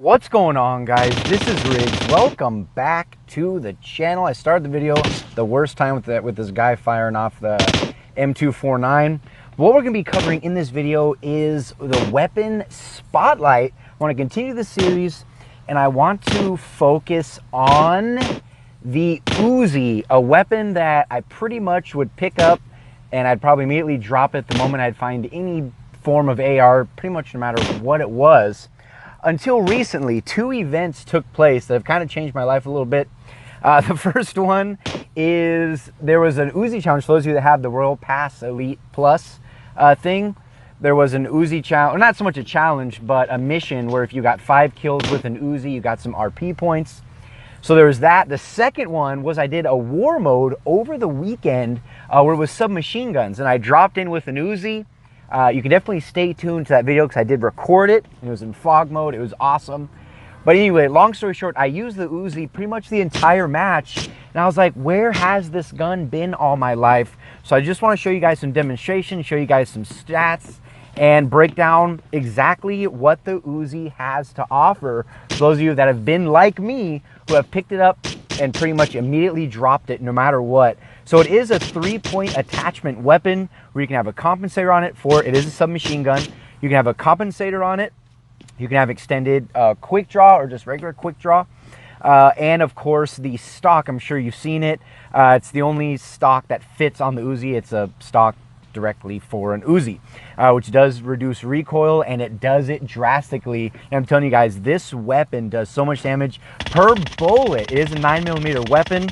What's going on, guys? This is Riggs. Welcome back to the channel. I started the video the worst time with this guy firing off the M249. What we're going to be covering in this video is the weapon spotlight. I want to continue the series, and I want to focus on the UZI, a weapon that I pretty much would pick up and I'd probably immediately drop it the moment I'd find any form of AR, pretty much no matter what it was. Until recently, two events took place that have kind of changed my life a little bit. The first one is there was an UZI challenge. For those of you that have the Royal Pass Elite Plus thing, there was an UZI challenge, not so much a challenge, but a mission where if you got 5 kills with an UZI, you got some RP points. So there was that. The second one was I did a war mode over the weekend where it was submachine guns, and I dropped in with an UZI. You can definitely stay tuned to that video because I did record it. It was in fog mode. It was awesome. But anyway, long story short, I used the UZI pretty much the entire match. And I was like, where has this gun been all my life? So I just want to show you guys some demonstrations, show you guys some stats, and break down exactly what the UZI has to offer. For those of you that have been like me, who have picked it up and pretty much immediately dropped it no matter what. So it is a 3-point attachment weapon where you can have a compensator on it for it is a submachine gun. You can have a compensator on it. You can have extended quick draw or just regular quick draw. And of course the stock, I'm sure you've seen it. It's the only stock that fits on the UZI. It's a stock directly for an UZI, which does reduce recoil, and it does it drastically. And I'm telling you guys, this weapon does so much damage per bullet. It is a 9mm weapon.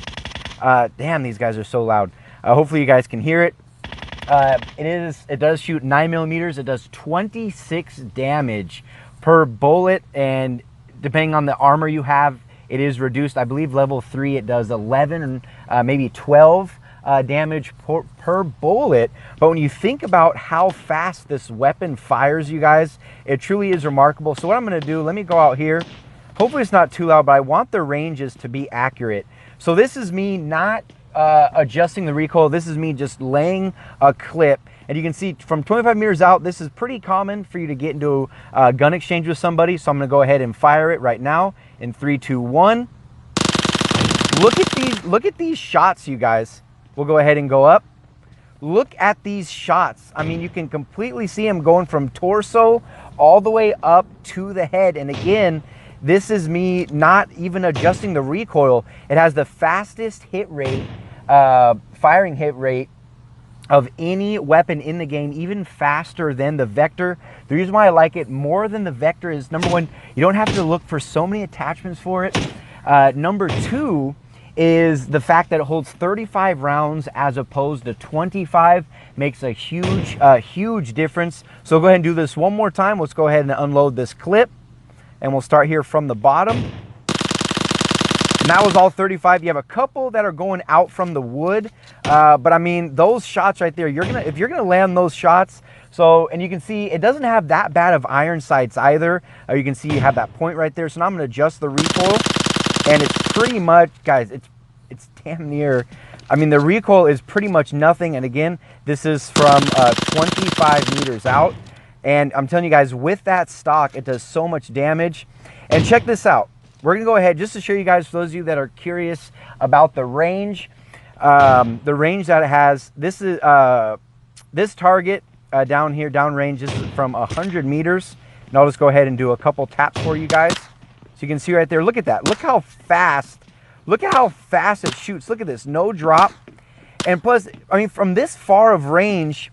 Damn, these guys are so loud. Hopefully you guys can hear it. It does shoot 9mm. It does 26 damage per bullet, and depending on the armor you have, it is reduced. I believe level 3 it does 11 and maybe 12 damage per bullet. But when you think about how fast this weapon fires, you guys, it truly is remarkable. So what I'm going to do, let me go out here. Hopefully it's not too loud, but I want the ranges to be accurate. So this is me not adjusting the recoil. This is me just laying a clip. And you can see from 25 meters out, this is pretty common for you to get into a gun exchange with somebody. So I'm going to go ahead and fire it right now in 3, 2, 1. Look at these shots, you guys. We'll go ahead and go up. Look at these shots. I mean, you can completely see them going from torso all the way up to the head. And again, this is me not even adjusting the recoil. It has the fastest hit rate, firing hit rate of any weapon in the game, even faster than the Vector. The reason why I like it more than the Vector is, number one, you don't have to look for so many attachments for it. Number two is the fact that it holds 35 rounds as opposed to 25. Makes a huge difference. So go ahead and do this one more time. Let's go ahead and unload this clip, and we'll start here from the bottom. And that was all 35. You have a couple that are going out from the wood, but I mean, those shots right there, if you're gonna land those shots. So, and you can see it doesn't have that bad of iron sights either. You can see you have that point right there. So now I'm gonna adjust the recoil, and it's pretty much, guys, it's damn near, I mean, the recoil is pretty much nothing. And again, this is from 25 meters out. And I'm telling you guys, with that stock, it does so much damage. And check this out. We're going to go ahead just to show you guys, for those of you that are curious about the range that it has. This is this target down here, downrange, this is from 100 meters. And I'll just go ahead and do a couple taps for you guys. So you can see right there, look at that. Look how fast it shoots. Look at this, no drop. And plus, I mean, from this far of range,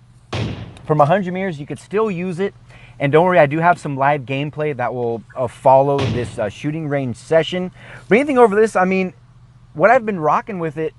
from 100 meters, you could still use it. And don't worry, I do have some live gameplay that will follow this shooting range session. But anything over this, I mean, what I've been rocking with it,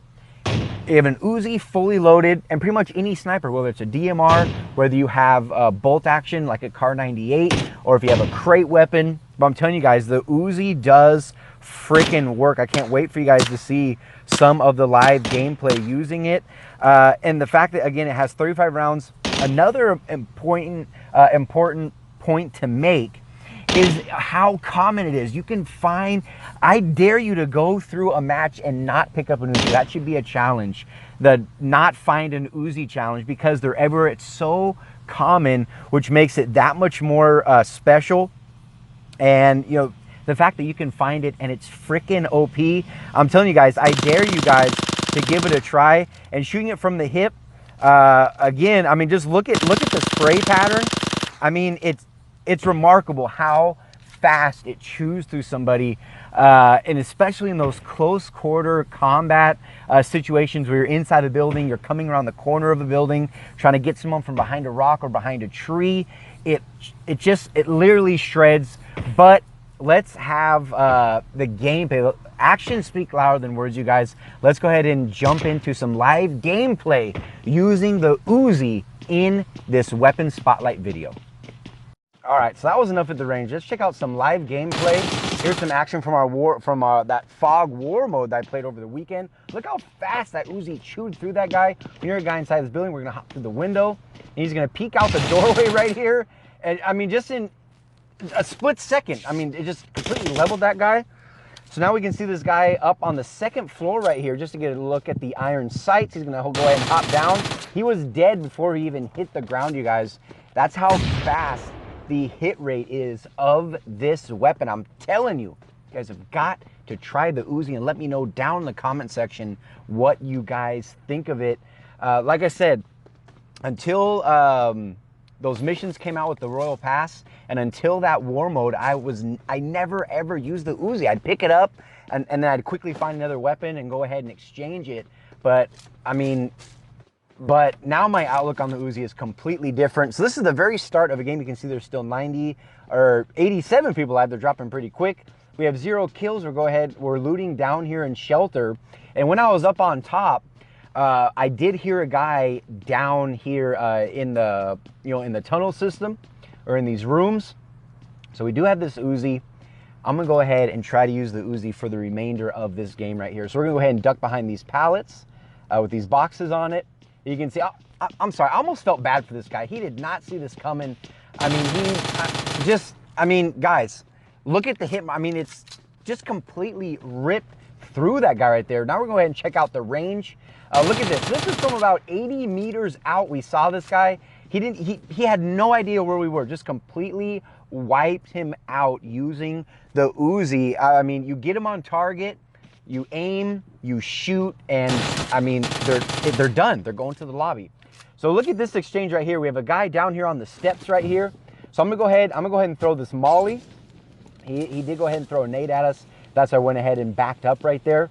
you have an UZI fully loaded, and pretty much any sniper, whether it's a DMR, whether you have bolt action like a Kar 98, or if you have a crate weapon. But I'm telling you guys, the UZI does freaking work. I can't wait for you guys to see some of the live gameplay using it. And the fact that, again, it has 35 rounds. Another important point to make is how common it is. You can find, I dare you to go through a match and not pick up an UZI. That should be a challenge. The not find an UZI challenge, because they're everywhere. It's so common, which makes it that much more special. And, you know, the fact that you can find it and it's freaking OP. I'm telling you guys, I dare you guys to give it a try. And shooting it from the hip, again, I mean, just look at the spray pattern. I mean, it's remarkable how fast it chews through somebody, and especially in those close quarter combat situations where you're inside a building, you're coming around the corner of a building, trying to get someone from behind a rock or behind a tree. It literally shreds. But let's have the gameplay. Actions speak louder than words, you guys. Let's go ahead and jump into some live gameplay using the UZI in this weapon spotlight video. All right, so that was enough at the range. Let's check out some live gameplay. Here's some action from that fog war mode that I played over the weekend. Look how fast that UZI chewed through that guy. When you're a guy inside this building, we're gonna hop through the window, and he's gonna peek out the doorway right here. And I mean, just in a split second, I mean, it just completely leveled that guy. So now we can see this guy up on the second floor right here, just to get a look at the iron sights. He's gonna go ahead and hop down. He was dead before he even hit the ground, you guys. That's how fast the hit rate is of this weapon. I'm telling you, you guys have got to try the UZI and let me know down in the comment section what you guys think of it. Like I said, until those missions came out with the Royal Pass, and until that war mode, I never ever used the UZI. I'd pick it up and then I'd quickly find another weapon and go ahead and exchange it. But I mean, but now my outlook on the UZI is completely different. So this is the very start of a game. You can see there's still 90 or 87 people alive. They're dropping pretty quick. We have 0 kills. We're looting down here in shelter. And when I was up on top, I did hear a guy down here in the tunnel system, or in these rooms. So we do have this UZI. I'm gonna go ahead and try to use the UZI for the remainder of this game right here. So we're gonna go ahead and duck behind these pallets with these boxes on it. You can see, I'm sorry, I almost felt bad for this guy. He did not see this coming. I mean, guys, look at the hit. I mean, it's just completely ripped through that guy right there. Now we're going to go ahead and check out the range. Look at this. This is from about 80 meters out. We saw this guy. He had no idea where we were. Just completely wiped him out using the UZI. I mean, you get him on target, you aim, you shoot, and I mean, they're done. They're going to the lobby. So look at this exchange right here. We have a guy down here on the steps right here. So I'm gonna go ahead and throw this molly. He did go ahead and throw a nade at us. That's why I went ahead and backed up right there.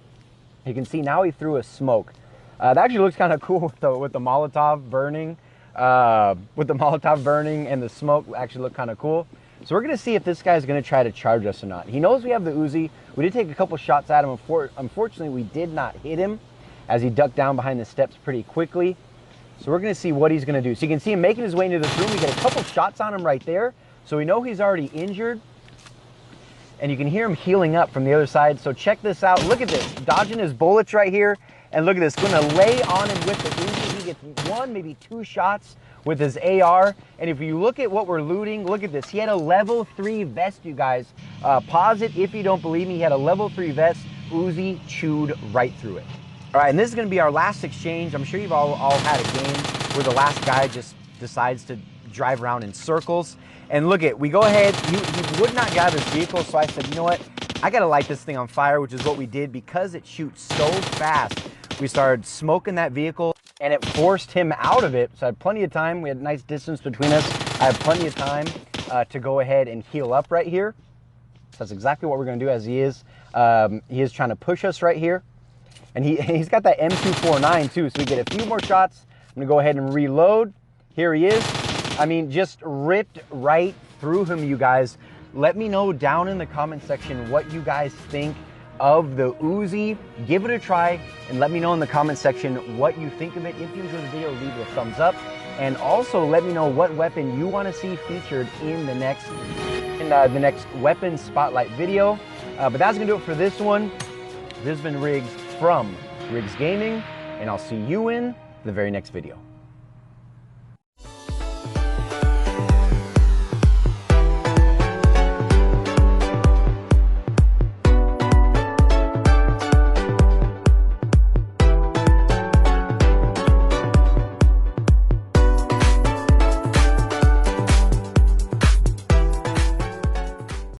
You can see now he threw a smoke. That actually looks kind of cool with the Molotov burning. With the Molotov burning and the smoke actually look kind of cool. So we're gonna see if this guy's gonna try to charge us or not. He knows we have the UZI. We did take a couple shots at him. Unfortunately, we did not hit him as he ducked down behind the steps pretty quickly. So we're gonna see what he's gonna do. So you can see him making his way into this room. We get a couple shots on him right there. So we know he's already injured. And you can hear him healing up from the other side. So check this out. Look at this, dodging his bullets right here. And look at this, gonna lay on him with the UZI. He gets 1, maybe 2 shots with his AR. And if you look at what we're looting, look at this. He had a level 3 vest, you guys. Pause it if you don't believe me. He had a level 3 vest. UZI chewed right through it. All right, and this is gonna be our last exchange. I'm sure you've all had a game where the last guy just decides to drive around in circles. And look at, we go ahead, he would not get out of his vehicle, so I said, you know what? I gotta light this thing on fire, which is what we did. Because it shoots so fast, we started smoking that vehicle, and it forced him out of it. So I had plenty of time. We had a nice distance between us. I had plenty of time to go ahead and heal up right here. So that's exactly what we're gonna do, as he is trying to push us right here. And he's got that M249 too, so we get a few more shots. I'm gonna go ahead and reload. Here he is. I mean, just ripped right through him, you guys. Let me know down in the comment section what you guys think of the UZI. Give it a try, and let me know in the comment section what you think of it. If you enjoyed the video, leave it a thumbs up. And also let me know what weapon you want to see featured in the next weapon spotlight video. But that's gonna do it for this one. This has been Riggs from Riggs Gaming, and I'll see you in the very next video.